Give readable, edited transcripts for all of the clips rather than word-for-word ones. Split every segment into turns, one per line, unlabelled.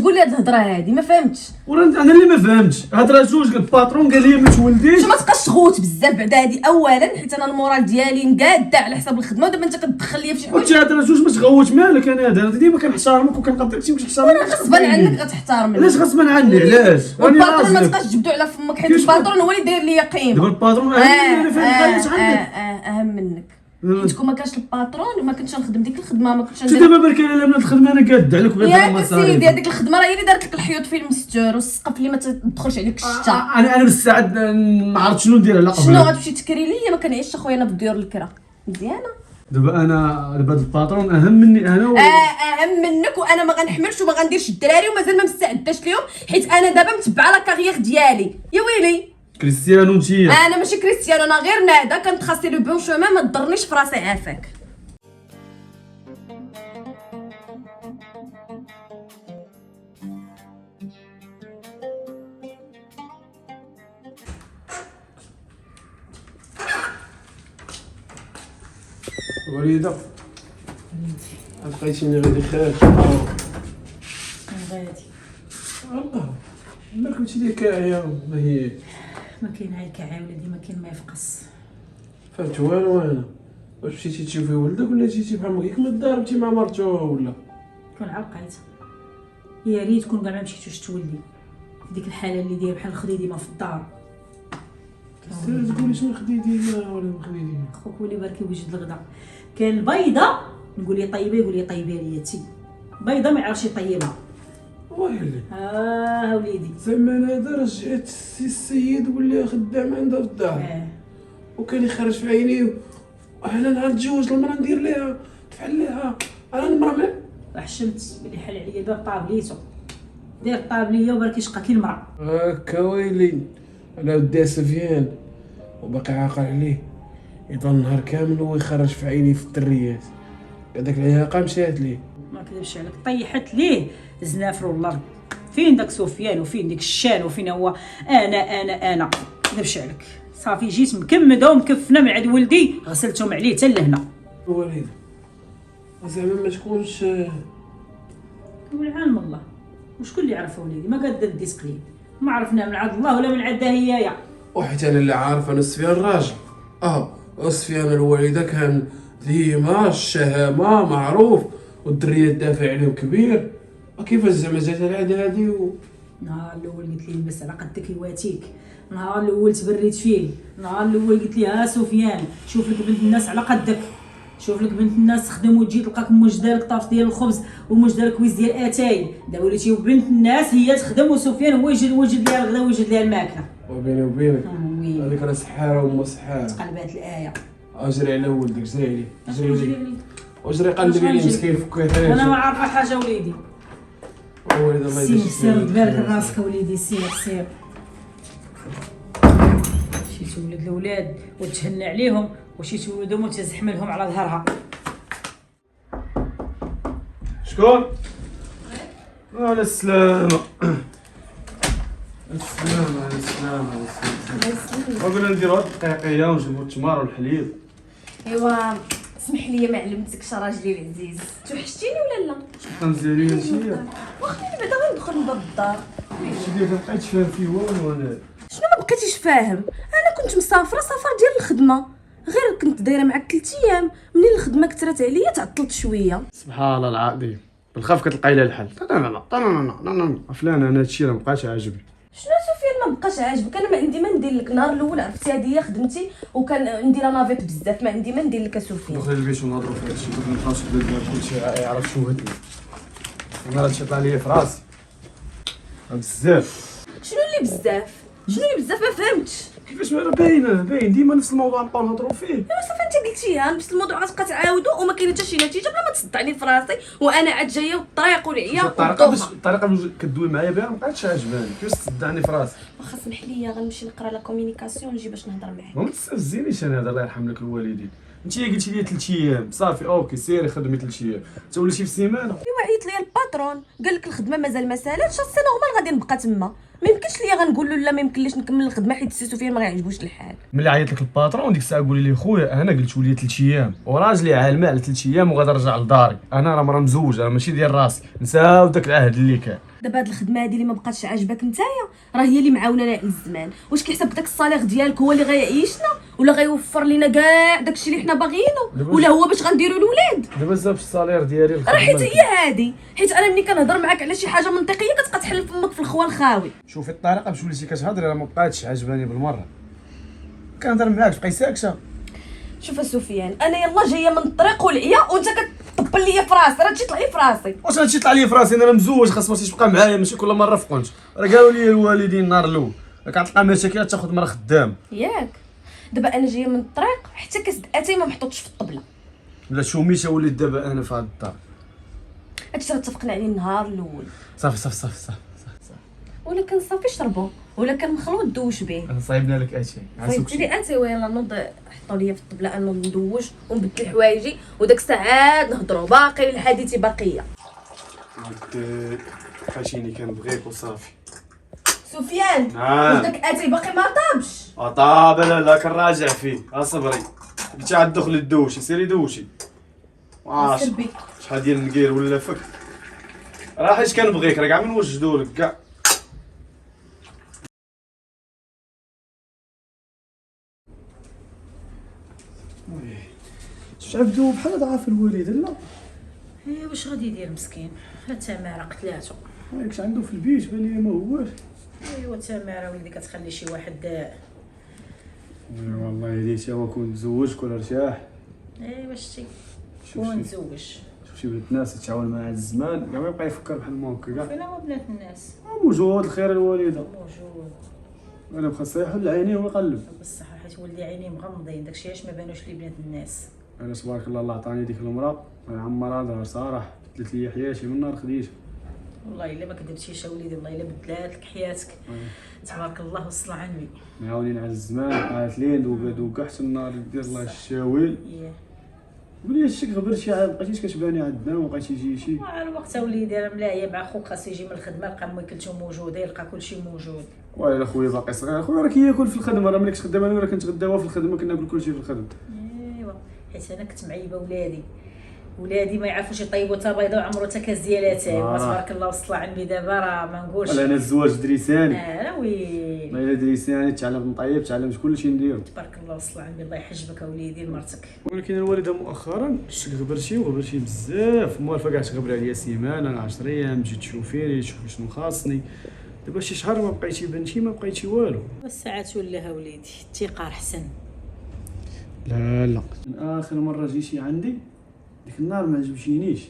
تقول لي هاد الهضره هادي؟ ما فهمتش.
انا اللي ما فهمتش هضره زوج. الباترون قال لي ما تولديش.
ما تبقاش تغوت بزاف بعدا هادي اولا، حيت انا المورال ديالي مقاده على حساب الخدمه، ودابا انت كتدخل ليا في شي
قلت
حوايج.
هضره زوج ما تغوت مالك. انا ديما كنحترمك وكنقدرك انت كتحترمني.
انا غصبا عنك غتحترمني.
علاش غصبا عني؟ علاش؟
الباترون ما تبقاش تجبدو على فمك، حيت الباترون هو اللي داير ليا قيمه.
دابا الباترون اهم اللي فين الحاجات عندك.
اهم منك. حيت كون ما كانش الباترون ما كنتش نخدم ديك الخدمه، ما كنتش
انت دابا برك انا بنات الخدمه انا قاد عليك بغيت
يا سيدي. هذيك الخدمه راه هي اللي دارت لك الحيوط في المستور والسقف اللي ما تدخلش عليك الشتا.
انا بالساعد ما عرفت شنو ندير على قبل.
شنو غتمشي تكري ليا؟ ما كنعيش اخويا انا في الديور الكرا مزيانه.
دابا هاد الباترون اهم مني انا
اهم منك، وانا ما غنحملش وما غنديرش الدراري ومازال ما مستعداش ليهم، حيت انا دابا متبعه لا كارير ديالي. يا ويلي
كريستيانو نتيا.
انا ماشي كريستيانو، انا غير نادا كنتخاسي لو بون شومان. ما تضرنيش في راسي عافاك.
وليدة لقيتيني غادي خارج.
غادي
الله ما كنتي لي كاعيه. ما هي
ما كاين عا الكعايه ولادي، ما كاين ما يفقص.
فهمت والو. انا واش مشيتي تشوفي ولدك ولا جيتي بحال ما كيما ضربتي مع مرتو ولا
كون عرقيت يا ريت كون كاع ما مشيتوش تولدي في ديك الحاله اللي داير بحال خدي ديما في الدار.
سير تقولي شنو خديتي ما ولا ما خديتي.
خوك ولي بركي وجد الغدا كان بيضه نقول لي طيبه، يقول لي طيبه لي تي بيضه ما يعرفش يطيبها.
ويلي
وليدي
زعما انا هذا رجعت سي السيد ولا خدام عندها في الدار وكان يخرج في عيني. انا نهار نتزوج المراه ندير ليها تفعل ليها. انا المراه
وحشمت بلي حل عليا الباب طابليتو داير طابليه وبركي شقا كي المراه.
هكا ويلي على ودي سفيان وباقي عاقل عليه. يضل النهار كامل هو يخرج في عيني في الدريات. هذاك العياقه مشات ليه.
ما كذبش عليك طيحت ليه زنافر والله. فين داك سفيان وفين ديك الشان وفين هو؟ انا ما كذبش عليك. صافي جيت مكمده ومكفنه من عند ولدي غسلتهم عليه حتى لهنا.
وليد زعما ما تكونش
قول عالم الله وشكون اللي عرف وليدي؟ ما قد الديسك لي ما عرفنا من عند الله ولا من عندها هي.
وحيت انا اللي عارف انا سفيان راجل. وسفيان الوالده كان ديما الشهامه معروف والدريه دافع عليهم كبير. كيفاش زعما جات العاده هادي
نهار الاول قلت لي لبس على قدك يواتيك. نهار الاول تبريت فيه. نهار الاول قلت لي ها سفيان شوف لك بنت الناس على قدك. شوف لك بنت الناس تخدم وتجي تلقاك موجده لك طرف ديال الخبز وموجده لك ويز ديال اتاي. دابا وليتي بنت الناس هي تخدم وسفيان هو يوجد ليها الغدا ويوجد ليها الماكله.
وبيني وبينك
وي
هذيك راه سحاره وما سحاره.
قلبات الايه.
اجري على ولدك جري عليه وجري قلبي عليه مسكين فكيه.
انا ما عارفه حاجه وليدي.
وليد الله
سير
يديك
سير بارك راسك وليدي سير. شي تولد الاولاد وتهنى عليهم وشي تولدهم وتزحملهم على ظهرها.
شكون؟ على السلامة. السلامة. وقلنا نديرو هاد الدقيقية ونجيبو التمر والحليب.
ايوا اسمح لي ما علمتكش راجلي العزيز. توحشتيني ولا لا؟
شحال مزيانين هادشي.
واخا بعدا غندخل من باب الدار.
هادشي ديالك مبقيتش فاهم فيه والو. انا
شنو ما بقيتيش فاهم؟ انا كنت مسافره سفر ديال الخدمه، غير كنت دايره معاك 3 ايام. منين الخدمه كثرت عليا تعطلت شويه.
سبحان الله العظيم بالخاف كتلقاي لها الحل. فلان انا هادشي راه مبقاش عاجبني.
شنو سفيان ما بقاش عاجبك؟ انا ما عندي ما ندير لك. النهار الاول عرفتي هذه هي خدمتي وكان ندير نافيت بزاف. ما عندي ما ندير لك سفيان.
دخل البيت ونهضروا في هادشي. كنت نبقاوش في البلاد كلشي يعرف شنو هدني. انا راه طلع ليا في راسي بزاف.
شنو اللي بزاف ما فهمتش.
كيفاش ما راه باين ديما نفس الموضوع نبقاو نهضروا فيه.
ايوا صافي انت قلتيها نفس الموضوع غتبقى تعاودو وما كاين حتى شي نتيجه بلا ما تصدعني في راسي. وانا عاد جايه والطريق والعيا
الطريقه اللي كدوي معايا بها مابقاتش عاجباني. كيفاش تصدعني في راسي؟
واخا سمح لي غنمشي نقرا لا كومونيكاسيون ونجي باش نهضر معاك.
ما تستفزينيش انا. هذا الله يرحم لك الوالدين. انت قلتي لي 3 ايام صافي اوكي سيري خدمي 3 ايام توليتي في سيمانه.
ايوا عيط ليا الباترون قال لك الخدمه مازال ما سالاتش. سي نورمال غادي نبقى تما. ما يمكنش ليا غنقول له لا ما يمكنليش نكمل الخدمه حيت السي سفيان ما غيعجبوش الحال.
ملي عيط لك الباترون ديك الساعه قولي لي خويا انا قلت لي 3 ايام وراجلي عالمه على 3 ايام وغادي نرجع لداري. انا راه مرا مزوج راه ماشي ديال راسي. نساو داك العهد اللي كان.
دابا هاد الخدمه هادي اللي ما بقاتش عاجباك نتايا راه هي اللي معاونانا على الزمان. واش كيحسب داك الصالير ديالك هو اللي غيعيشنا ولا غيوفر لينا كاع داكشي اللي حنا باغيينو ولا هو باش غنديروا الولاد؟
دابا زاد الصالير ديالي
راه حيت هي هادي، حيت انا ملي كنهضر معاك على شي حاجه منطقيه كتبقى تحل فمك في الخوا الخاوي.
شوفي الطريقه باش وليتي كتهضري راه ما بقاتش عجباني بالمره. كنهضر معاك تبقاي ساكته.
شوف سفيان، انا يلا جايه من الطريق والعيا وانت كتطبل ليا في راسي، راه تجي طلع لي في راسي.
واش هادشي طلع لي في راسي؟ انا مزوج، خاص مرتي تبقى معايا ماشي كل مره في قنت. راه قالوا لي الوالدين النهار الاول كتلقى مشاكل تاخذ مرا خدام.
ياك دابا انا جايه من الطريق حتى كاس اتاي ما محطوطش في الطبله.
بلا شوميشه وليت دابا انا في هاد الدار.
هادشي راه اتفقنا عليه النهار الاول.
صافي صافي صافي صافي صافي.
ولا كان صافي شربو ولا كان مخلوط دوش به.
انا صايبنا لك اتاي.
صايبتي لي اتاي ويلا نوض حطوا لي في الطبله انا ندوش ونبدل حوايجي وداك الساعات نهضروا باقي الحديث باقيه.
فاشيني كنبغيك وصافي.
سفيان
نعم.
داك اتاي باقي ما طابش.
طاب لا كنراجع فيه. اصبري قلتي عاد دخل الدوشي سيري دوشي.
سربي
شحال ديال النقير ولا فك. راه حيت كنبغيك راه كاع من وجدوا لك كاع. شفت عبدو بحال ضعف الوالد لا.
ايه واش غادي يدير مسكين؟ تماره قتلاتو.
ياكش عنده في البيت بان لي ما هواش.
ايوا تماره وليدي كتخلي شي واحد.
والله ليت هو كون مزوج كون ارتاح.
ايوا شتي
شوف
كون تزوج.
شي بنات الناس تتعاون مع الزمان كاع ما يبقى يفكر بحال ما هكا كاع.
فين هما بنات الناس؟
موجود الخير الوالده.
موجود.
انا بخاص يحل عينيه ويقلب.
بصح حيت ولدي عينيه مغمضين داكشي علاش ما بانوش لي بنات الناس.
انا تبارك الله عطاني ديك المراه عمرها دار صراحه بدلت لي حياتي من نهار خديتها.
والله الا ما كذبتيش وليدي، والله الا بدلات لك حياتك. تبارك الله والصلاة على النبي.
معاونين على الزمان قاتلين دوكا حتى النهار دير الله الشاويل. قولي الشك غبرتي عاد بقيتيش كتباني عندنا وبقيتي تجي
مع الوقت وليدي انا ملاهيه مع خوك خاصو يجي من الخدمه لقى ماكلته موجوده يلقى كلشي موجود.
ويلي خويا باقي صغير خويا راه كياكل في الخدمه راه ملي كنت خدام انا راه كنت غداوه في الخدمه كناكل كلشي في الخدمه.
ايوا حيت انا كنت معيبه ولادي ما يعرفوش يطيبوا تا بيضه وعمرو تا كاس ديال اتاي. تبارك الله والصلاة على النبي. دابا راه ما نقولش
انا الزواج دريساني.
لا وي
ما الا دريساني تعلمت نطيب تعلمت كلشي نديرو.
تبارك الله والصلاة على النبي. الله يحجبك وليدي لمرتك.
ولكن الوالده مؤخرا شك غبرتي بزاف. موالفه كاع تغبر عليا سيمانه انا 10 ايام تجي تشوفيني تشوفي شنو خاصني. دابا شي شهر ما بقيتي بنتي ما بقيتي والو.
والساعات ولاها وليدي الثقه احسن.
لا من اخر مره جيتي عندي ديك النهار ما عجبتينيش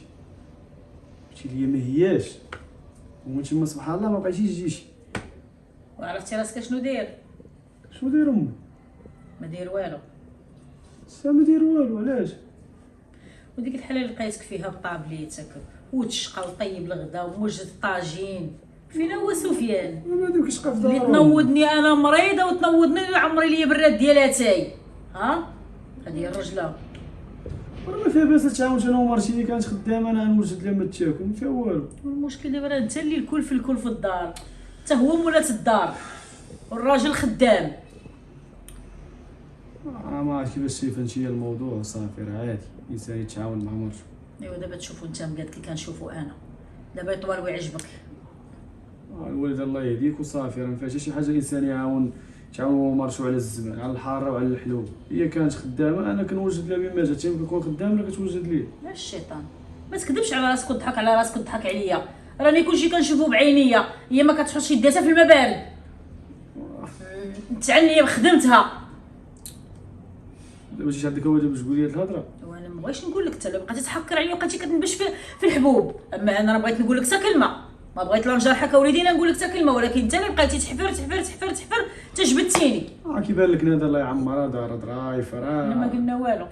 قلتي لي ما هياش ومن تما سبحان الله ما بقيتيش تجيشي.
وعرفتي راسك شنو داير؟
شنو داير امي؟
ما داير والو.
ما داير والو علاش؟
وديك الحاله اللي لقيتك فيها بطابليتك وتشقى وطيب الغدا وموجد الطاجين. فين هو سفيان؟
ما دوك شقا في
اللي
دارهم.
تنوضني انا مريضه وتنوضني عمري لي براد ديال اتاي. ها هذه هي الرجله.
راه ما فيها باس تعاونت انا ومرتي اللي كانت خدامه انا نوجد لها ما تاكل ما فيها والو.
المشكل دابا راه انت اللي الكل في الدار، حتى هو مولات الدار والراجل خدام.
ما عرفت كيفاش فهمتي الموضوع. صافي راه عادي الانسان يتعاون مع مرته.
ايوا دابا تشوفوا انت مقاد كي كنشوفوا انا دابا يطول ويعجبك.
الوالد الله يهديك وصافي راه ما فيها حتى شي حاجه الانسان يعاون مرتو على الزمان على الحاره وعلى الحلو. هي كانت خدامه انا كنوجد لها بما جات كنكون خدام لا كتوجد لي.
لا الشيطان ما تكذبش على راسك وتضحك على راسك وتضحك عليا. راني كلشي كنشوفو بعينيا. هي ما كتحطش يداتها في الماء بارد. تعلي خدمتها.
دابا جيت عندك هو باش تقولي هاد الهضره.
وانا ما بغيتش نقول لك حتى لا بقيتي تحكر عليا وبقيتي كتنبش في الحبوب. اما انا راه بغيت نقول لك حتى كلمه. ما بغيت لا نجرحك اوليدي لا نقول لك حتى كلمه، ولكن انت اللي بقيتي تحفر تجبدتيني.
كيبان لك نادر الله يعمرها دار ضرايف
انا ما
راه.
قلنا والو.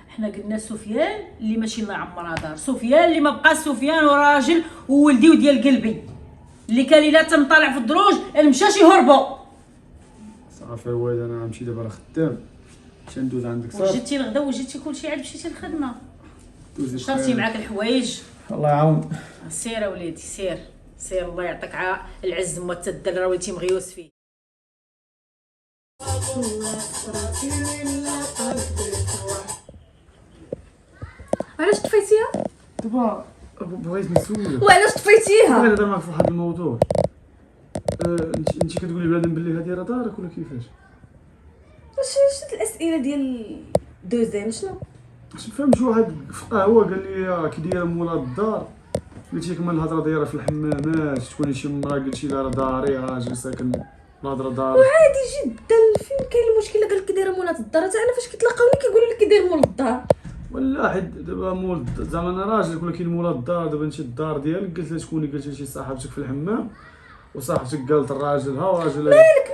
حنا قلنا سفيان اللي ماشي الله يعمرها دار، سفيان اللي ما بقى سفيان وراجل وولدي وديال قلبي اللي كان الا تنطلع في الدروج المشاش يهربوا.
صافي الوالد انا غنمشي دابا راه خدام باش ندوز عندك صافي.
وجدتي الغدا وجدتي كلشي عاد مشيتي للخدمه.
دوزي
شرتي معاك الحوايج.
الله يعاون.
سير اوليدي سير الله يعطيك العز والتدل راه وليتي مغيوس فيه.
علاش طفيتيها؟
دابا بغيت نسولك
وعلاش طفيتيها؟
بغيت نهضر معاك في واحد الموضوع. انت كتقولي بنادم باللي هادي راه دارك ولا كيفاش؟
واش هاد الاسئله ديال دوزيام شنو؟
باش نفهم شي واحد في قهوه قال لي كي دايره مولا الدار، قلت لك من الهضره دايره في الحمامات، تكوني شي مرا قلتي لها راه داري راجل ساكن الهضره دار.
عادي جدا، فين كاين المشكل؟ قال لك كي دايره مولات الدار، حتى انا فاش كيتلاقاوني كيقولوا لي كي داير مول الدار.
ولا حد دابا مول زعما انا راجل يقول لك كاين مولا الدار، دابا انت الدار ديالك قلت لها شكون قلت لها شي صاحبتك في الحمام، وصاحبتك قالت الراجل ها راجل
مالك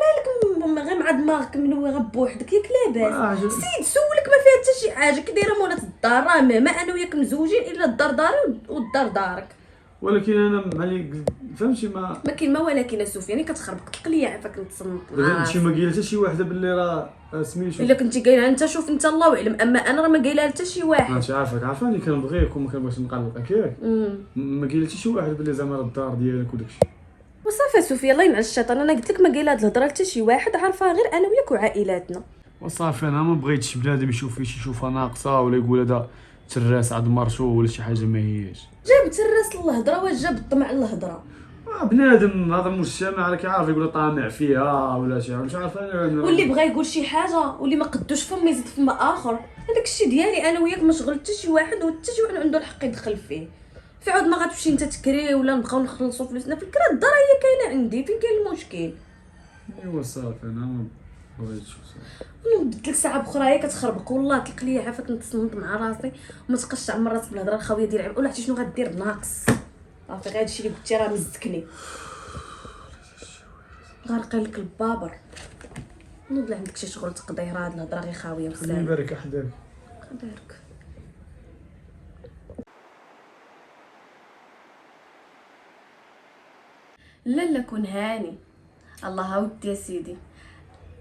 غير مع دماغك منوغه بوحدك ياك لاباس. سيد سولك ما فيها حتى شي حاجه، كي دايره مولات الدار راه ما انا وياك مزوجين الا الدار داري والدار دارك.
ولكن انا مالي فهمتي ما
كاين ما ولكن سفياني كتخربق القليه عافاك نتصنت
دابا شي ما قايله حتى شي وحده باللي راه سميتو.
الا كنتي قايلها انت شوف انت الله اعلم، اما انا راه ما قايلها حتى شي واحد.
انت عارفاني كنبغيك وما كنبغيش نقلقك ياك. ما قايله حتى شي واحد باللي زعما راه الدار ديالك وداكشي.
وصافي سفيا الله ينعس الشيطان، انا قلت لك ما قايله هاد الهضره حتى شي واحد، عارفاها غير انا وياك وعائلاتنا.
وصافي انا ما بغيتش بنادم يشوف فيه شي شوفه ناقصه ولا يقول هذا تراس عند مرتو ولا شي حاجه ما هياش.
جابت الراس للهضره واش جاب الطمع للهضره؟
بنادم هذا المجتمع راك عارف يقول طامع فيها ولا شي حاجه مش عارف انا.
واللي بغى يقول شي حاجه واللي ما قدوش فم يزيد فم اخر، هذاك الشيء ديالي انا وياك، ما شغل حتى شي واحد وحتى شي واحد عنده الحق يدخل فيه. في عود ما غتمشي انت تكري ولا نبقاو نخلصوا فلوسنا في الكرا، الدار هي كاينه عندي، فين كاين المشكل؟
ايوا صافي انا ما بغيتش صافي.
نبدل لك ساعه بخرى هي كتخربق، والله تلق ليا عافاك نتصنت مع راسي وما تبقاش تعمر راسك بالهضره الخاويه ديال العيب. ولا عرفتي شنو غدير ناقص؟ صافي غير هادشي اللي قلتي راه مزكني، غارقين لك البابر. نوض عندك شي شغل تقضيه، راه هاد الهضره غير خاويه
خليني
بزاف.
نبارك حداك.
خدارك لا كون هاني. الله ودي يا سيدي،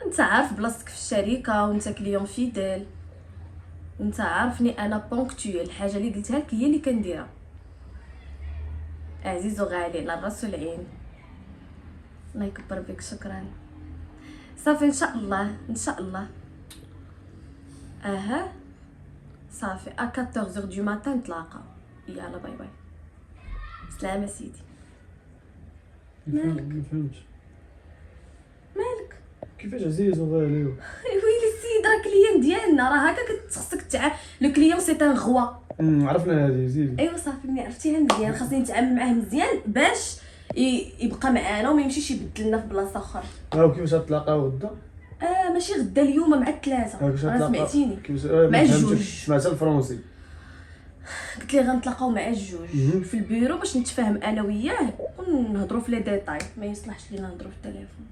انت عارف بلاصتك في الشركه وانت كليون فيدال، وانت عارفني انا بونكتويل، الحاجه اللي قلتها لك هي اللي كنديرها. عزيز وغالي على الراس والعين، الله يكبر بك. شكرا. صافي ان شاء الله ان شاء الله. اها صافي 14h دو ماتان نتلاقاو. يلا باي باي. سلامة سيدي.
ما فهمتش
مالك؟
كيفاش عزيز وغالي.
ويلي السيد راه كليان ديالنا، راه هكا خصك لو كليون سي ان غوا.
عرفنا هذه زيد.
ايوا صافي ملي عرفتيها مزيان خاصني نتعامل معاه مزيان باش يبقى معانا وما يمشيش يبدلنا في بلاصه اخرى.
كيفاش غتلاقاو غدا؟
ماشي غدا، اليوم مع الثلاثه. راه سمعتيني مع
الجوج.
الجوج.
سمعت الفرنسي.
قلت لي غنتلاقاو مع الجوج في البيرو باش نتفاهم انا وياه ونهضروا في لي ديتاي، ما يصلحش لينا نهضروا في التليفون.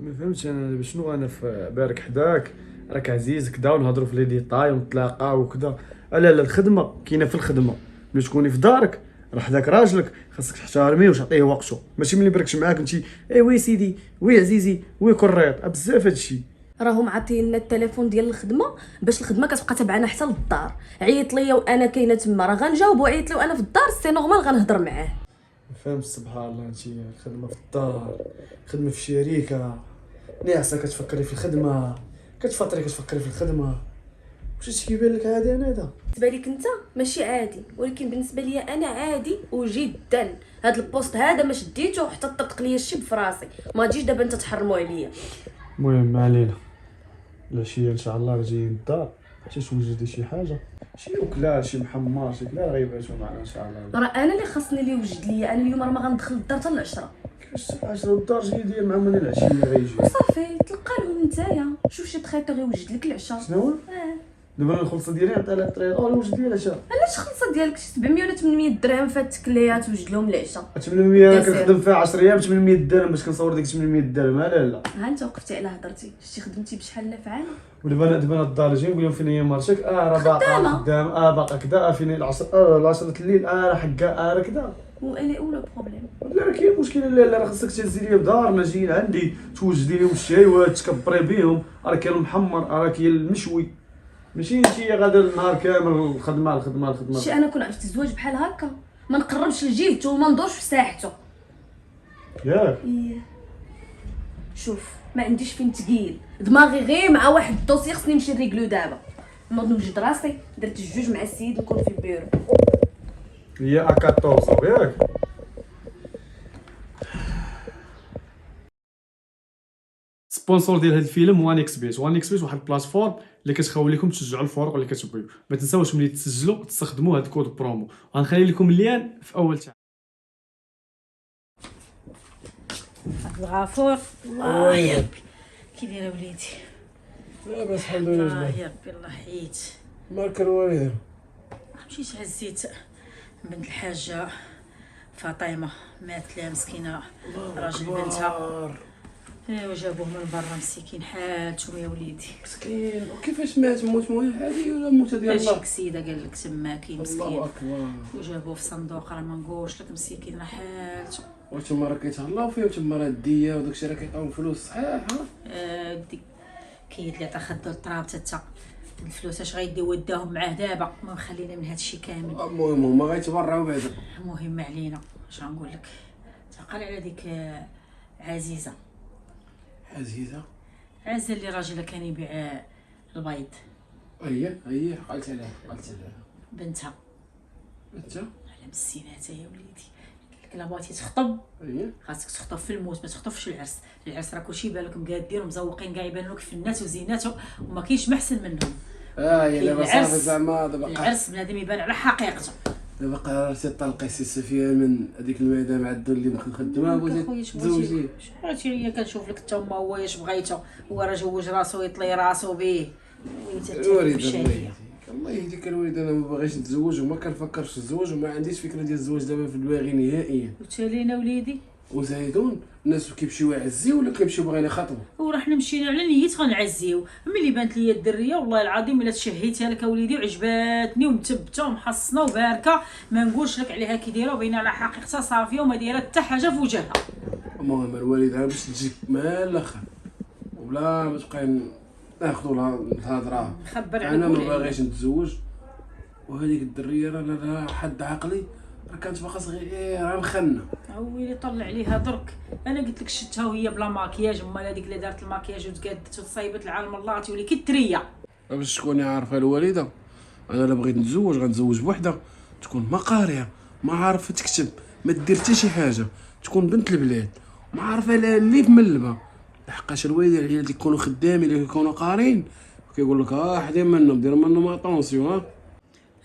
ما فهمتش انا شنو انا بارك حداك راك عزيز كدا ونهضروا في لي ديتاي ونتلاقاو وكذا. لا الخدمه كاينه في الخدمه، ملي تكوني في دارك راه حداك راجلك خاصك تحترميه وتعطيه وقته، ماشي ملي بركش معاك انت وي سيدي وي عزيزي وي كريط بزاف هادشي.
راهم عاطينا التليفون ديال الخدمه باش الخدمه كتبقى تبعنا حتى للدار. عيط ليا وانا كاينه تما راه غنجاوبو، عيط لي وانا في الدار سي نورمال غنهضر معاه.
فهمت سبحان الله. انت الخدمه في الدار، خدمه في الشركه، ناعسه كتفكري في الخدمه، كتفطري كتفكري في الخدمه. واش كيبان لك عادي انا هذا؟
بالنسبه ليك انت ماشي عادي، ولكن بالنسبه ليا انا عادي وجدا. هاد البوست هذا ما شديته حتى طرق ليا الشب في راسي، ما تجيش دابا انت تحرموا عليا.
المهم ما علينا، العشيه ان شاء الله جايين للدار حتى توجدي شي حاجه، شي وكله شي محمر شي كلا غيبعثوا معنا ان شاء الله.
راه انا اللي خاصني اللي يوجد ليا، انا اليوم راه ما غندخل للدار حتى العشرة.
كيفاش 10 الدار جاي ديال معهم من العشيه غيجي.
صافي تلقى لهم نتايا، شوف شي تخيطور يوجد لك العشاء.
شنو دابا الخلصه ديالي عطيها لها الطريق وجد ديال العشاء.
علاش خلصه ديالك شي 700 ولا 800 درهم فاتك ليا توجد لهم العشاء؟
800 كنخدم فيها 10 ايام 800 درهم باش كنصور ديك 800 درهم. لا
ها انت وقفتي على هضرتي، شتي خدمتي بشحال نافعه.
ودابا الدار جاي نقول لهم فين هي مرتك، راه باقا خدام، باقا كذا، فين العصر الليل، راه حكا راه كذا.
وانا اولى بروبليم.
لا راه كاين مشكل. لا راه خصك تهزي لي بدار ما جايين عندي توجدي لهم الشايوات تكبري بهم، راه كاين المحمر راه كاين المشوي، ماشي انت غادا النهار كامل الخدمه.
شي انا كون عرفت الزواج بحال هكا ما نقربش لجيبته وما ندورش في ساحته.
ياك
شوف ما عنديش فين تقيل دماغي، غير مع واحد الدوسي خصني نمشي نريكلو دابا. نوض نوجد راسي، درت الجوج مع السيد نكون في البيرو.
هي A14 ياك. سبونسور ديال هذا الفيلم وان اكس بيت. وان اكس بيت واحد البلاتفورم اللي كتخاوي لكم تشجعوا الفرق اللي كتبغيو. ما تنساوش ملي تسجلوا تستخدموا هذا الكود برومو، غنخلي لكم اللين في اول تعليق.
الغفور الله يا ربي كي دايره وليدي؟
لاباس الحمد
الله
لله.
يا ربي الله حيت.
مالك الوالده؟
مشيت عزيت بنت الحاجه فاطمه مات لها مسكينه راجل بنتها. ايوا جابوه من برا مسكين حالتهم يا وليدي.
مسكين. وكيفاش مات؟ موت عادي ولا موت ديال
هادشي
الله؟
كسيده قال لك تما كاين مسكين
الله اكبر.
وجابوه في صندوق راه ما نقولش لك مسكين راه حالته.
وتما راه كيتهلاو فيهم تما راه الديه وداكشي راه كيعطيهم فلوس صحيح.
ديك كيد اللي عطا خدو التراب تتا الفلوس اش غيديو وداهم معاه دابا ما خلينا من هادشي كامل.
المهم هما غيتبرعوا بعدا.
المهم علينا اش غنقول لك تعقل على ديك عزيزه عزه اللي راجلها كان يبيع البيض
هي قالت عليها
بنتها
انت
على مسيناتها يا وليدي. قالك الا بغيتي تخطب خاصك تخطب في الموت ما تخطبش العرس راه كلشي بالك مقادين ومزوقين كاع يبانوا لك فنات وزيناتهم وما كاينش ما احسن منهم.
هي دابا صافي زعما دابا
العرس بنادم يبان على حقيقته.
دابا قررتي طلقي سي سفيان من هذيك المدام عدو اللي مخدمه بغيتي تزوجيه.
عرفتي هي كنشوف لك حتى هما هو اش بغيتو هو راه جوج راسو يطلي راسو به
الوالده الله يهديك الوالده. انا ما باغيش نتزوج وما كنفكرش نتزوج وما عنديش فكره ديال الزواج دابا في دماغي نهائيا.
وتالينا وليدي
وزايدون الناس كيمشيو يعزيو ولا كيمشيو باغيين يخاطبوا.
وراه حنا مشينا على نيت غنعزيو. ملي بانت لي الدريه والله العظيم الا تشهيتها لك اوليدي وعجباتني ومثبته ومحصنه وباركه ما نقولش لك عليها كي دايره وباينه على حقيقتها صافيه وما دايره حتى حاجه في وجهها.
المهم الوالده باش تجيك مال الاخر وبلا ما تبقاي ناخذوا لها الهضره.
خبر على
انا ما
كل
باغيش نتزوج وهذيك الدريه راه لا حد عقلي راه كانت فقط غير راه مخنه.
ويلي طلع عليها درك. انا قلت لك شتها وهي بلا ماكياج امال هذيك اللي دارت الماكياج وتقادت وتصايبت العالم الله تولي كي التريه.
باش تكوني عارفه الوالده انا الا بغيت نتزوج غنتزوج بوحده تكون ما قاريه ما عارفه تكتب ما دير حتى شي حاجه تكون بنت البلاد ما عارفه لا اللي في ملبه. لحقاش الوالده اللي كيكونوا خدامين اللي كيكونوا قارين كيقول لك حدين منهم دير منهم اطونسيون.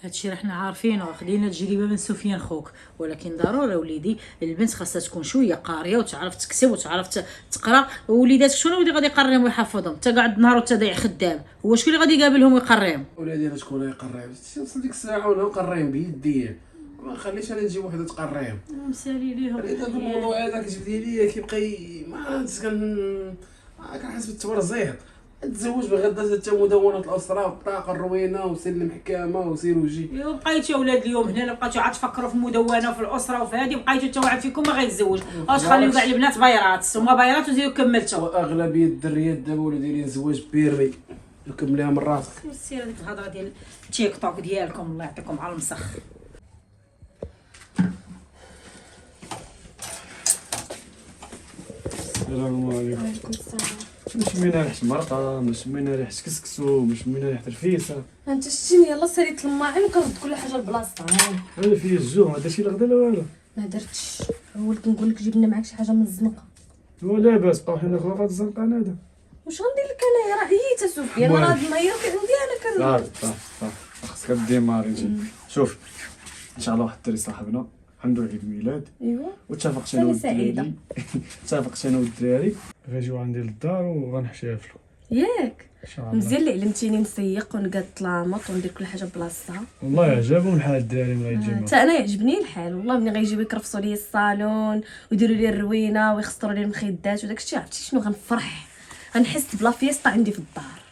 هادشي راه حنا عارفينه واخدين التجربه من سفيان خوك ولكن ضروري وليدي البنت خاصها تكون شويه قاريه وتعرف تكتب وتعرف تقرا. وليداتك شنو اللي غادي يقريهم ويحفظهم؟ انت قاعد النهار وتضيع خدام هو شكون اللي غادي يقابلهم ويقريهم؟
ولادي انا شكون يقريهم؟ توصل ديك الساعه وانا نقريهم بيديا ما خليش انا نجيب وحده تقريهم.
مسالي ليهم
هذا الموضوع هذا كتبدي ليا كيبقى ما كنحس بالتورزيط. تزوج بغدا حتى مدونه الاسره والطاقه الروينه وسير المحكمه وسير وجي.
بقيتو اولاد اليوم هنا بقيتو عاد تفكروا في المدونه وفي الاسره وفي هذه بقيتو حتى واحد فيكم ما غيتزوج. واش خليو كاع البنات بايرات هما بايرات وزيدو كملتو.
واغلبيه الدريات دابا ولاو دايرين زواج بيرمي وكمليها من راسك.
سير هذيك الهضره ديال التيك توك ديالكم الله يعطيكم على المسخ.
السلام عليكم.
وعليكم السلام.
مشمينا ريحة مرقة، مشمينا ريحة كسكسو، مشمينا ريحة الفيسة.
انت شتيني يلا ساليت الماعن وكنرد كل حاجه لبلاصتها.
انا فيا الجوع ما درتي لا غدا لا والو.
ما درتش حاولت نقول لك جيب لنا معاك شي حاجه من الزنقه.
هو لاباس بقاو حنا ناكلو غاد الزنقان هذا.
واش غندير لك انايا راه عييت سفيان راه هاد النهار عندي انا
صافي خاصك ديماري انت. شوف ان شاء الله واحد الدري صاحبنا عنده عيد ميلاد
ايوا
واتفقت
أنا
انا
سعيدة.
والدراري اتفقت انا والدراري غيجيو عندي للدار وغنحتفلوا
ياك
ان شاء الله.
مزيان اللي علمتيني نسيق ونقاد طلامط وندير كل حاجه بلاصتها.
والله عجبهم الحال الدراري ملي يجيو.
حتى انا يعجبني الحال والله ملي غيجيو يكرفصوا لي الصالون ويديروا لي الروينه ويخسروا لي المخدات وداك الشيء. عرفتي شنو غنفرح غنحس بلا فيسطا عندي في الدار.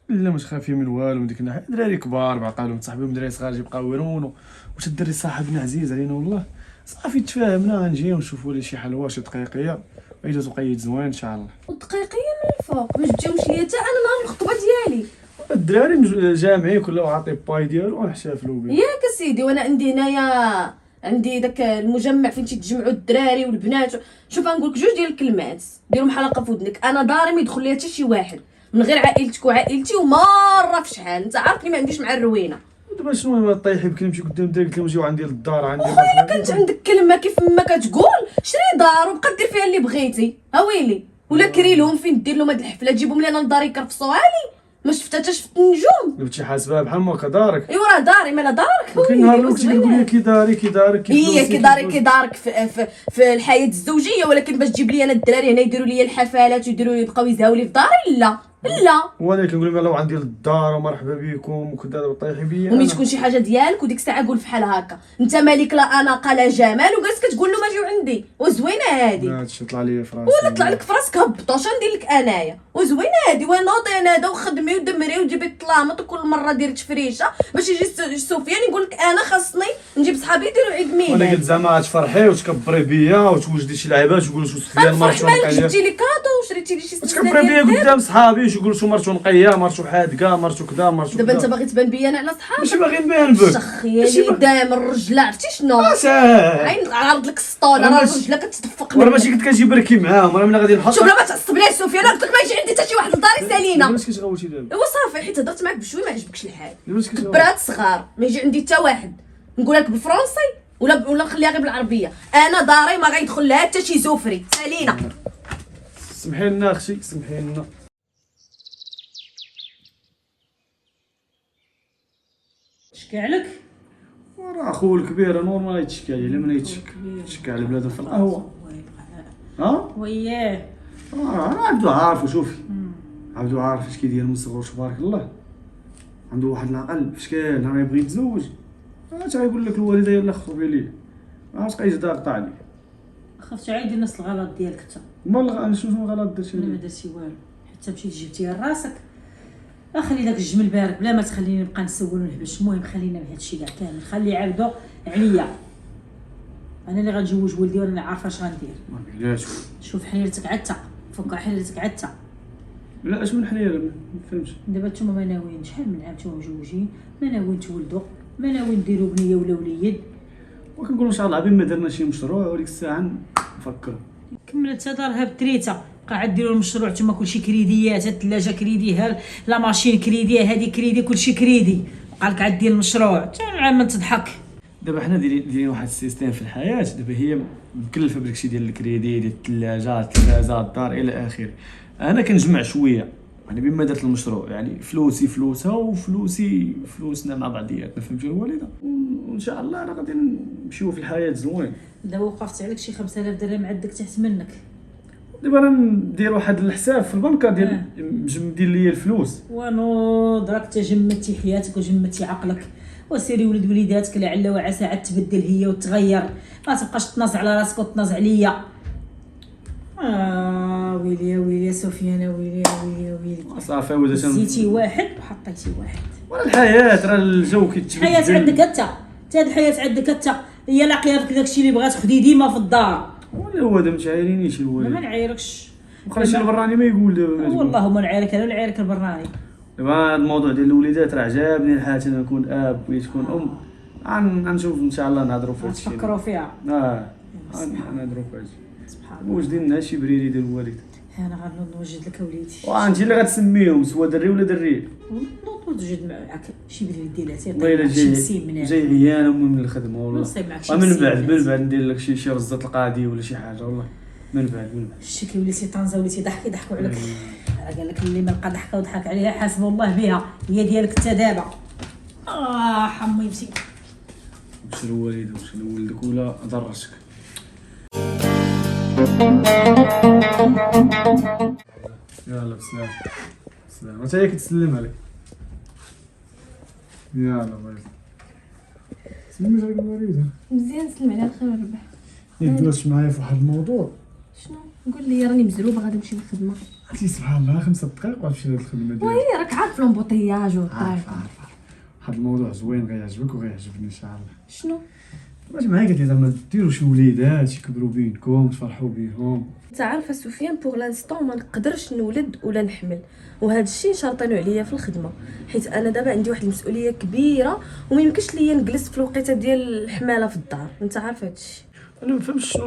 لا مش خافيه من والو من ديك الناحيه. دراري كبار بعقالهم صاحبهم دراري صغار يبقاو يرونوا واش الدري صاحبنا عزيز علينا والله. صافي تفاهمنا غنجيو نشوفوا لي شي حلوه شي دقيقيه ويدوز وقيد زوين ان شاء الله.
والدقيقيه من الفوق ما تجاوش ليا حتى انا نهار الخطبه ديالي.
الدراري جامعين كل واحد عاطي باي ديالو ونحتفلوا به.
ياك اسيدي وانا عندي هنايا عندي داك المجمع فين تيتجمعوا الدراري والبنات. شوف غنقول لك جوج ديال الكلمات ديرهم حلقه في ودنك. انا داري ما يدخل ليها حتى شي واحد من غير عائلتك وعائلتي ومره في شحال. انت عارفني ما عنديش مع الروينه.
دابا شنو ما طيحي بك نمشي قدام الدار قلت لهم جيو عندي للدار عندي
خويا كانت عندك كلمه كيف ما كتقول، شري دار وبقى دير فيها اللي بغيتي، ها ويلي، ولا كري لهم فين دير لهم هاد الحفله، تجيبهم لي انا لداري يكرفصوها لي، ما شفتها حتى شفت النجوم.
قلتي حاسبها بحال ما دارك.
ايوا راه داري مالا دارك
ولكن نهار الاول كنتي كتقول لي كي داري كي دارك
هي كي دارك في الحياه الزوجيه، ولكن باش تجيب لي انا الدراري هنا يديروا لي الحفلات ويديروا يبقاو يزهاو لي في داري، لا لا.
وانا كنقول لهم لو عندي للدار ومرحبا بكم وكذا طيحي بيا
وملي تكون شي حاجه ديالك وديك الساعه قول فحال هكا، انت مالك لا اناقه لا جمال وجالس كتقول له ما جيو عندي، وزوينه هادي.
هادشي طلع لي في راسي
ولا طلع لك في راسك هبطو، اش ندير لك انايا، وزوينه هادي، ونوضي انا هذا وخدمي ودمري وجيبي الطلامط وكل مره ديري تفريشه باش يجي سفيان يقول لك انا خاصني نجيب صحابي يديروا عيد
وانا
ميلاد.
قلت زعما تفرحي وتكبري بيا وتوجدي شي لعيبات وتقولوا شو سفيان
فرح
مرتو
مالك
نقيه.
جبتي لي كادو وشريتي لي شي
تكبري بيا قدام صحابي ويقولوا شو مرتو نقيه مرتو حادقه مرتو كذا مرتو
دابا انت
كذا.
باغي تبان بيا انا على صحابك؟
ماشي باغي نبان بك.
شخ يا دام الرجله، عرفتي شنو؟
ساهل
عين عرض لك السطول، راه الرجله كتدفق
وانا ماشي قلت كنجي بركي معاهم راه ملي غادي نحط.
شوف لا ما تعصبنيش سفيان، قلت لك ما يجي عندي حتى شي واحد لداري سالينا.
علاش كتغوتي دابا؟
ايوا صافي، حيت هضرت معاك بشوي ما عجبكش الحال.
علاش كتغوتي؟
كبرات صغار ما يجي عندي حتى واحد نقولها لك بالفرنسي ولا نخليها غير بالعربيه، انا داري ما غيدخل لها حتى شي زوفري سالينا.
سمحي لنا اختي سمحي لنا.
شكي عليك؟
وراه خوه الكبير نورمال يتشكى عليه، لمن يتشكى على بلادو في القهوه. ها؟
وياه
راه عبدو عارفو، شوفي عبدو عارف اش كيدير من صغرو تبارك الله، عنده واحد العقل فاش كان راه يبغي يتزوج اش غايقول لك الوالده يلاه خطبي ليه، اش غيجدا قطع عليه.
خفت عيدي نفس الغلط ديالك انت.
مال شنو غلط درتي؟
انا ما درتي والو، حتى مشيت جبتيها لراسك. خلي داك الجمل بارك بلا ما تخليني نبقى نسول ونهبش. المهم خلينا بهذا الشيء كاع كامل، خلي عبدو عليا، انا اللي غنجوج ولدي وانا اللي عارفه اش غندير.
ما بلاش.
شوف حيرتك عتا، فك حيرتك عتا.
لا اش من حنيه ما فهمتش.
دابا نتوما ما ناويين، شحال من عام نتوما مجوجين، ما ناويين تولدوا، ما ناويين ديروا بنيه ولا وليد.
وكنقولوا ان شاء الله عبين ما درنا شي مشروع وديك الساعه نفكروا.
كملت دارها بتريتا، قاعد ديروا المشروع تما كلشي كريديات، الثلاجه كريدي، لا ماشين كريدي، هذه كريدي، كلشي كريدي. قالك عاد دير المشروع حتى العام تضحك.
دابا حنا دايرين واحد السيستيم في الحياه، دابا هي مكلفه بداكشي ديال الكريدي ديال الثلاجه التلفازه الدار الى اخره. انا كنجمع شويه يعني بما درت المشروع، يعني فلوسي فلوسها وفلوسي فلوسنا مع بعضياتنا، فهمتي الوالده؟ وان شاء الله راه غادي نمشيو في الحياه زوين.
دابا وقفت عليك شي 5000 درهم عندك تحت منك.
دابا راه ندير واحد الحساب في البنكه ديال مجمدين ليا الفلوس.
ونوض راك تجمدتي حياتك وجمدتي عقلك، وسيري ولد وليداتك لعل وعسى عاد تبدل هي وتغير، ما تبقاش تناز على راسك وتناز عليا. ويلي يا ويلي يا سفيان، ويلي يا ويلي يا ويلي.
صافي ولات
زيتي واحد وحطيتي واحد.
ولا الحياه راه الجو كيتبدل.
الحياة عندك انت، هاد الحياة عندك انت، هي لاقيه فيك داكشي اللي بغات خدي ديما في الدار.
ولا هو دا متعايرينيش
ما
الوالد.
نعايركش
وخلي شي البراني ما يقول دابا.
والله ما نعايرك انا، نعايرك البراني.
دابا هاد الموضوع ديال الوليدات راه عجبني الحال، انا نكون اب وهي تكون ام. غنشوف ان شاء الله نهضروا في هادشي.
تفكروا فيها.
نهضروا في هادشي.
سبحان الله.
موجدين لنا شي بريري ديال الوالد.
انا غنوجد لك وليدي.
وانت اللي غتسميهم سوا دري ولا دري.
نوجد معاك شي بريري ديالاتي،
والله الا جاي عيان امي من الخدمه والله.
نصيب معاك شي
ومن بعد ندير لك شي رزه القاضي ولا شي حاجه والله. من بعد
شتي وليتي طنزه وليتي ضحكي يضحكوا عليك. قال لك اللي ما لقى ضحكه وضحك عليها حاسب الله بها، هي ديالك انت دابا. حمي يمشي.
واش الوالد واش ولدك ولا ضرتك. يلا بسلام بسلام. انت هي كتسلم عليك. يلا بغيت سلمي على الوالده.
مزيان سلم عليها الخير والربح.
دوزت معايا في واحد الموضوع.
شنو قول لي؟ راني مزروبه غادي نمشي للخدمه.
عرفتي سبحان الله 5 دقائق وغنمشي لهاد الخدمه ديالي.
وي راك عارف لومبوطياج والطريق.
عارف واحد الموضوع زوين غيعجبك وغيعجبني ان شاء الله.
شنو؟
باش معايا قالت لي زعما ديروا شي وليدات يكبروا بينكم تفرحوا بيهم.
انت عارفه سفيان بوغ لانستون ما نقدرش نولد ولا نحمل، وهذا الشيء شرطينو عليا في الخدمه، حيت انا دابا عندي واحد المسؤوليه كبيره وما يمكنش ليا نجلس في الوقيته ديال الحماله في الدار، انت عارفه هذا الشيء.
انا ما فهمتش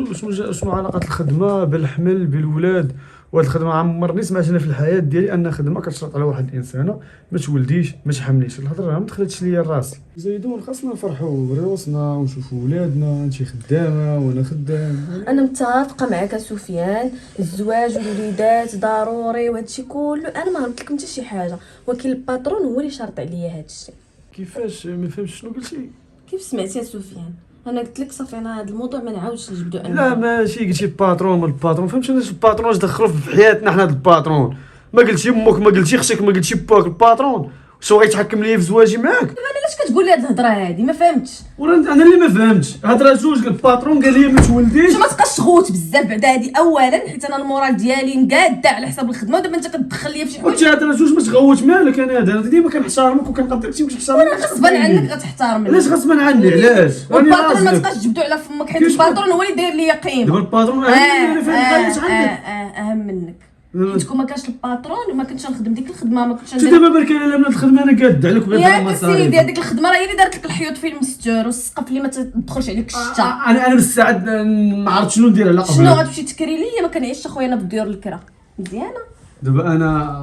شنو علاقه الخدمه بالحمل بالولاد وهاد الخدمه عمرني سمعت انا في الحياه ديالي ان خدمه كتشرط على واحد الانسانه ما تولديش ما تحمليش. الهضره ما دخلتش ليا لراسي. زيدون خاصنا نفرحوا براسنا ونشوفوا ولادنا، انت خدامه وانا خدام.
انا متفقه معك سفيان، الزواج والوليدات ضروري وهادشي كله، انا ما غلطت لكم حتى شي حاجه، ولكن الباترون هو اللي شرط عليا هادشي.
كيفاش ما فهمتش شنو قلتي؟
كيف سمعتي يا سفيان؟ انا قلت لك صافي، انا هذا الموضوع ما نعاودش نجبدو
لا ماشي قلتي الباترون من الباترون، فهمتش علاش الباترون اش دخلوا في حياتنا حنا. هاد الباترون ما قلتي امك، ما قلتي اختك، ما قلتي باك. الباترون شو غيتحكم ليا في زواجي معاك؟
انا علاش كتقول لي هاد الهضره هادي؟ ما فهمتش.
انا اللي ما فهمتش. هضره زوج الباترون قال لي ما تولديش.
شو ما تبقاش تغوت بزاف بعدا هادي، اولا حيت انا المورال ديالي مقاده على حساب الخدمه، ودابا انت كتدخل ليا في شي
وانت
حوايج.
هضره زوج ما تغوت مالك. انا ديما كنحترمك وكنقدرك، انت كتحترمني.
انا غصبا عنك غتحترمني.
علاش غصبا عني؟ علاش؟ راني
والباترون ما
راسلك.
تبقاش تجبدو على فمك، حيت
كيفاش
الباترون هو اللي داير ليا قيمه.
دابا الباترون انا فين غاليش عندك.
اهم منك، حيت كون ما كانش الباترون ما كنتش نخدم ديك الخدمه، ما كنتش
انت دابا بالك انا من الخدمه انا قاد عليك وبغيت
ياك سيدي. هذيك الخدمه راه هي اللي دارت لك الحيوط في المستور والسقف اللي ما تدخلش عليك الشتا.
انا بالساعد ما عرفت شنو ندير على
شنو
قبل.
غتمشي تكري ليا؟ ما كنعيش اخويا انا في الديور الكرا مزيانه.
دابا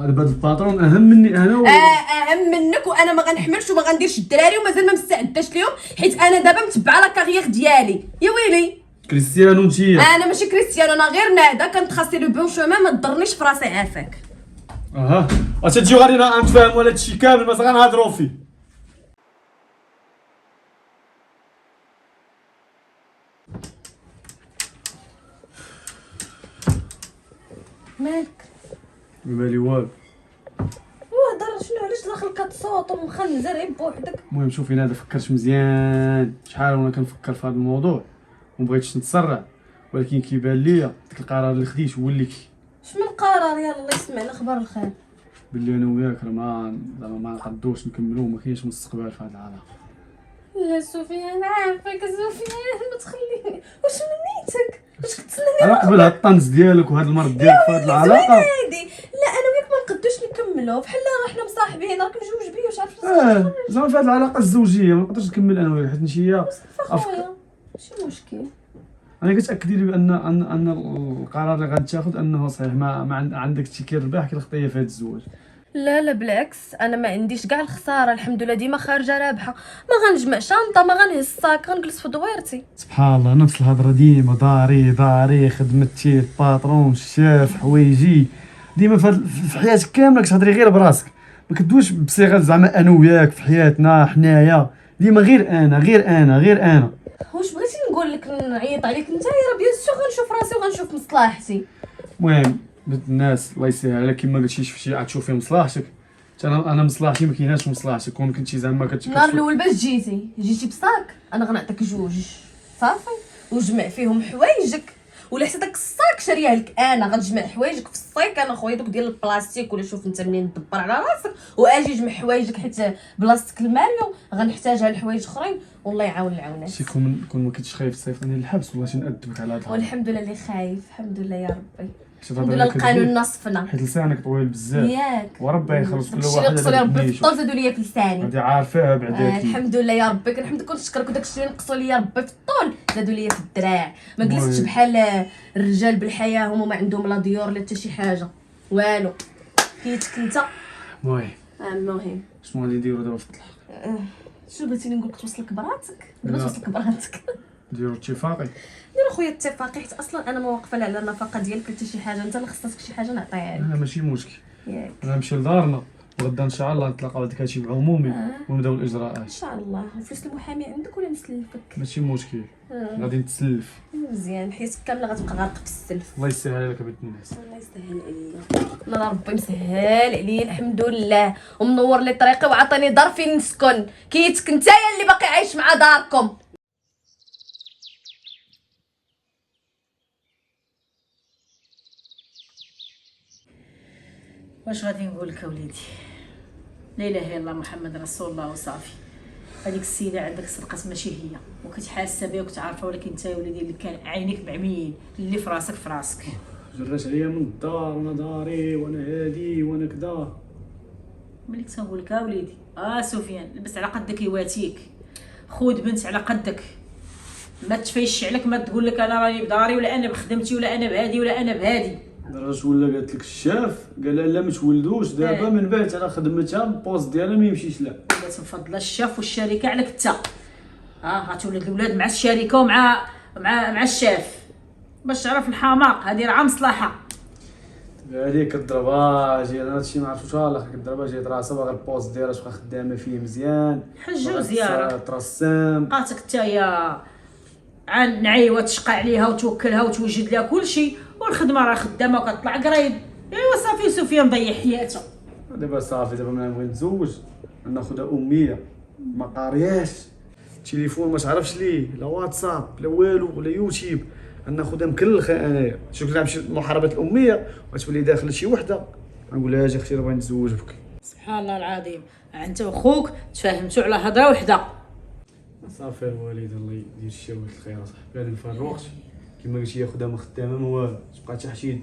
هاد الباترون اهم مني انا
اهم منك، وانا ما غنحملش وما غنديرش الدراري ومازال ما مستعداش ليهم، حيت انا دابا متبعه لا كارير ديالي. يا ويلي
كريستيانو انتيا.
انا ماشي كريستيانو، انا غير نادا كنتخاسي لو بون شومان، ما تضرنيش في راسي عافاك.
اها اش تجيو غادي نتفاهموا على هادشي كامل، ما غنهضروا فيه.
مالك؟
مالي والو.
وهضر شنو؟ علاش داخل كتصوت ومخنزر غير بوحدك؟
المهم شوفي، انا فكرت مزيان شحال وانا كنفكر في هذا الموضوع ومبغيتش نتسرع، ولكن كيبان ليا ديك القرار اللي خديت هو اللي
شنو القرار؟ يلا الله يسمعنا اخبار الخير.
باللي انا وياك راه ما نقدوش نكملوا، ما كاينش مستقبل في هذه العلاقه.
يا سفيان عافاك سفيان، ما تخليني. واش منيتك؟ واش كتسناني؟
انا قبل هاد الطنز ديالك وهاد المرض ديالك في هاد العلاقه.
هادي لا، انا وياك ما نقدوش نكملوا بحال حنا مصاحبين، راك مجوج بيا واش عارف.
زعما في هاد العلاقه الزوجيه ما نقدرش نكمل انا وياك، حيت هي
اخويا ماشي مشكل.
انا كتاكدي لي بان ان القرار اللي غتاخذ انه صحيح ما عندك شي كيرباح كالخطيه في هاد الزواج.
لا بالعكس، انا ما عنديش كاع الخساره، الحمد لله ديما خارجه رابحه. ما غنجمع شنطه، ما غنهز الصاك، غنجلس في دويرتي.
سبحان الله، نفس الهضره ديما، داري خدمتي، الباترون، الشاف، حوايجي. ديما في حياتك كامله كتهضري غير براسك، ما كدويش بصيغه زعما انا وياك في حياتنا حنايا. ديما غير انا.
واش بغيتي نقول لك نعيط عليك انت؟ راه بيان سور غنشوف راسي وغنشوف مصلحتي.
المهم بنت الناس الله يسهل عليك، كيما قلتي شفتي عاد تشوفي مصلحتك. انا مصلحتي ما كايناش مصلحتك. كون كنتي زعما
النهار الاول باش جيتي بصاك، انا غنعطيك جوج صافي وجمع فيهم حوايجك، ولا حتى داك الصاك شاريه لك انا. غتجمع حوايجك في الصيك انا خويا، دوك ديال البلاستيك، ولا شوف انت منين تدبر على راسك، واجي جمع حوايجك حيت بلاصتك الماريو غنحتاجها لحوايج اخرين، والله يعاون العونات.
شي كون ما كنتش خايف تصيفطني للحبس والله شي نأدبك على هذا.
والحمد لله اللي خايف، الحمد لله يا ربي، الحمد لله القانون نصفنا.
حيت لسانك طويل بزاف
ياك
وربي يخلص كل
داكشي
واحد.
اللي قصوا لي ربي في الطول زادوا ليا في لساني.
هادي عارفاها بعدا.
الحمد لله يا ربي، كنحمدك ونشكرك، وداكشي اللي نقصوا ليا ربي في الطول زادوا ليا في الدراع. ما جلستش بحال الرجال بالحياه هما ما عندهم لا ديور لا حتى شي حاجه والو. كيتك انت. المهم
شنو غادي نديرو دابا في الطلاق؟
شنو بغيتيني نقول لك؟ توصلك براتك دابا، توصلك براتك.
نديرو اتفاقي.
دير خويا اتفاقي، حيت اصلا انا ما واقفه على النفقه ديالك حتى شي حاجه، انت اللي خصك شي حاجه نعطيها لك.
انا ماشي مشكل،
ياك
انا نمشي لدارنا وغدا ان شاء الله نتلاقاو هذاك الشيء عمومي ونبداو الاجراءات
ان شاء الله. وفلوس المحامي عندك ولا نسلفك؟
ماشي مشكل. غادي نتسلف.
مزيان، حياتك كامله غتبقى غارق في السلف.
الله يسهل عليك بنت الناس.
الله يسهل عليا، انا ربي مسهل عليا الحمد لله، ومنور لي طريقي وعطاني دار فين نسكن. كيتك نتايا اللي باقي عايش مع داركم.
واش غادي نقول لك اوليدي؟ لا اله الا الله محمد رسول الله وصافي. هذيك السيده عندك صدقات ماشي هي، وكنت حاسه بها وكنت عارفه، ولكن انت يا وليدي اللي كان عينيك بعميين، اللي في راسك في راسك.
جرات عليا من الدار وانا داري وانا هادي وانا كدا.
ملي تنقول لك اوليدي سفيان لبس على قدك يواتيك، خود بنت على قدك، ما تفيش عليك، ما تقول لك انا راني بداري ولا انا بخدمتي ولا انا بهادي ولا انا بهادي.
دراج ولا قالت لك الشاف قال لها لا ما تولدوش دابا من بعد على خدمتها البوست ديالها ما يمشيش لا.
ولات مفضله الشاف والشركه عليك انت. غتولد الولاد مع الشركه ومع الشاف باش تعرف الحماق. هذه راه مصلحه.
هذيك كضربها جي انا هادشي ما عرفتش والله كضربها جات راسها باغا البوست ديالها تبقى خدامه فيه مزيان
حجه وزياره
ترسم
بقاتك نتايا نعيوه تشقى عليها وتوكلها وتوجد لها كلشي والخدمه راه خدامه وكتطلع قريب. ايوا صافي سفيان ضيع حياته.
دابا صافي دابا ملي نبغي نتزوج ناخذها اميه ما قارياش تليفون ما تعرفش ليه لا واتساب لا والو لا يوتيوب ناخذها مكلخه انايا شوف كنمشي نمشي محاربه الاميه وتولي داخله شي وحده نقول لها اجي اختي بغيت نتزوج بك.
سبحان الله العظيم انت وخوك تفاهمتوا على هضره وحده.
صافي الوالده الله يدير الشر والخير اصاحبي هذا مفرقش كما قلتي ياخذها من خدامه ما والو تبقى حتى حتى يدو.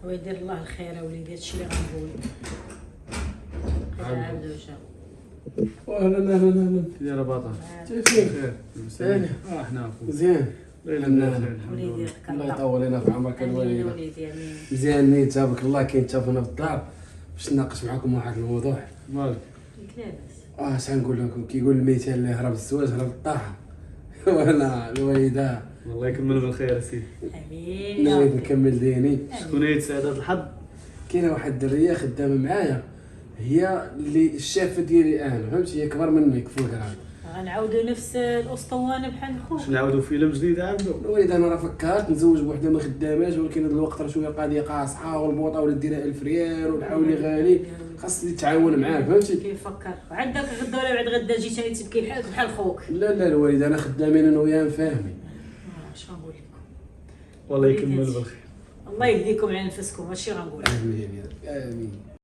ويدير الله الخير اوليدي هادشي اللي غنقول. عبدو شا
لا لا لا لا
دايره باطا
خير
خير حنا
مزيان
وليدي
الله يطول لنا في عمرك الوالده.
وليدي امين.
مزيان نيت تبارك الله كاين تافنا في الدار باش نناقش معكم واحد الموضوع.
مالك
قلت لاباس.
اش غنقول لكم كيقول المثال اللي هرب الزواج هرب الطاحه. وانا الوالده
الله يكمل بالخير سيدي.
امين.
نريد نكمل ديني.
شكون هي سعادة الحظ؟
كاينه واحد الدريه خدامه معايا هي اللي الشافه ديالي انا فهمتي هي كبر مني كفوك راه.
غنعاودوا نفس الاسطوانه بحال خوك.
باش نعاودو فيلم جديد عاودو.
الوالده انا راه فكرت نتزوج بوحده ما خداماش ولكن هذا الوقت راه شويه القضيه قاصحه والبوطه ولا ديرها 1000 ريال والحولي غالي خاصني نتعاون معاه فهمتي.
كيفكر وعندك غدا ولا بعد غدا جي ثاني تبكي بحال خوك.
لا لا الوالده انا خدامين انا وياه مفاهمين.
اش غنقول لكم.
والله يكمل بالخير.
الله يهديكم على نفسكم هادشي غنقول.
امين امين.